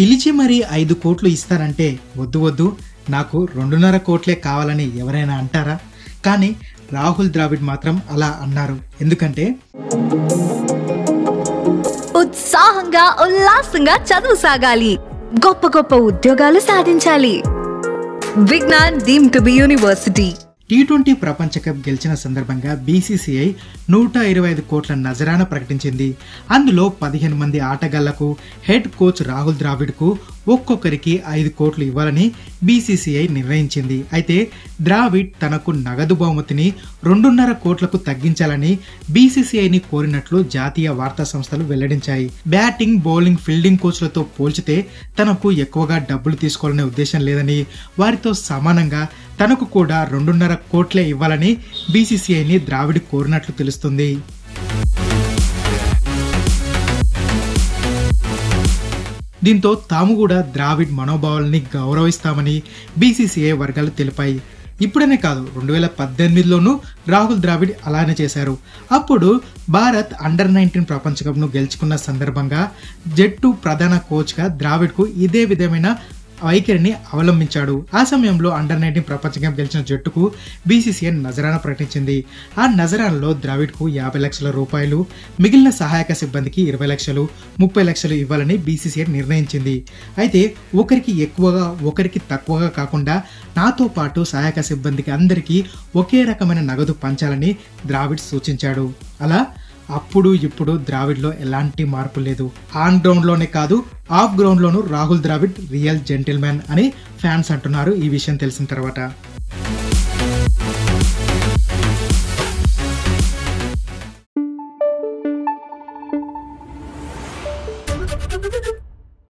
పిలిచి మరీ 5 కోట్లు ఇస్తారంటే వద్దు వద్దు, నాకు 2.5 కోట్లే కావాలని ఎవరైనా అంటారా? కానీ రాహుల్ ద్రావిడ్ మాత్రం అలా అన్నారు. ఎందుకంటే ఉత్సాహంగా ఉల్లాసంగా చదువు సాగాలి, గొప్ప గొప్ప ఉద్యోగాలు సాధించాలి. Vignan deemed to be university. T20 ప్రపంచ కప్ గెలిచిన సందర్భంగా BCCI 125 కోట్ల నజరానా ప్రకటించింది. అందులో 15 మంది ఆటగాళ్లకు, హెడ్ కోచ్ రాహుల్ ద్రావిడ్కు ఒక్కొక్కరికి 5 కోట్లు ఇవ్వాలని BCCI నిర్ణయించింది. అయితే ద్రావిడ్ తనకు నగదు బహుమతిని 2.5 కోట్లకు తగ్గించాలని BCCIని కోరినట్లు జాతీయ వార్తా సంస్థలు వెల్లడించాయి. బ్యాటింగ్, బౌలింగ్, ఫీల్డింగ్ కోచ్లతో పోల్చితే తనకు ఎక్కువగా డబ్బులు తీసుకోవాలనే ఉద్దేశం లేదని, వారితో సమానంగా తనకు కూడా 2.5 కోట్లే ఇవ్వాలని BCCIని ద్రావిడ్ కోరినట్లు తెలుస్తుంది. దీంతో తాము కూడా ద్రావిడ్ మనోభావాలని గౌరవిస్తామని BCCI వర్గాలు తెలిపాయి. ఇప్పుడనే కాదు, 2018లోనూ రాహుల్ ద్రావిడ్ అలానే చేశారు. అప్పుడు భారత్ అండర్-19 ప్రపంచ కప్ను గెలుచుకున్న సందర్భంగా జట్టు ప్రధాన కోచ్గా ద్రావిడ్కు ఇదే విధమైన వైఖరిని అవలంబించాడు. ఆ సమయంలో అండర్-19 ప్రపంచ కప్ గెలిచిన జట్టుకు BCCI నజరానా ప్రకటించింది. ఆ నజరానాలో ద్రావిడ్కు 50 లక్షల రూపాయలు, మిగిలిన సహాయక సిబ్బందికి 20 లక్షలు, 30 లక్షలు ఇవ్వాలని BCCI నిర్ణయించింది. అయితే ఒకరికి ఎక్కువగా, ఒకరికి తక్కువగా కాకుండా నాతో పాటు సహాయక సిబ్బందికి అందరికీ ఒకే రకమైన నగదు పంచాలని ద్రావిడ్ సూచించాడు. అలా అప్పుడు ఇప్పుడు ద్రావిడ్లో ఎలాంటి మార్పు లేదు. ఆన్ గ్రౌండ్లోనే కాదు, ఆఫ్ గ్రౌండ్లోనూ రాహుల్ ద్రావిడ్ రియల్ జెంటిల్మెన్ అని ఫ్యాన్స్ అంటున్నారు ఈ విషయం తెలిసిన తర్వాత.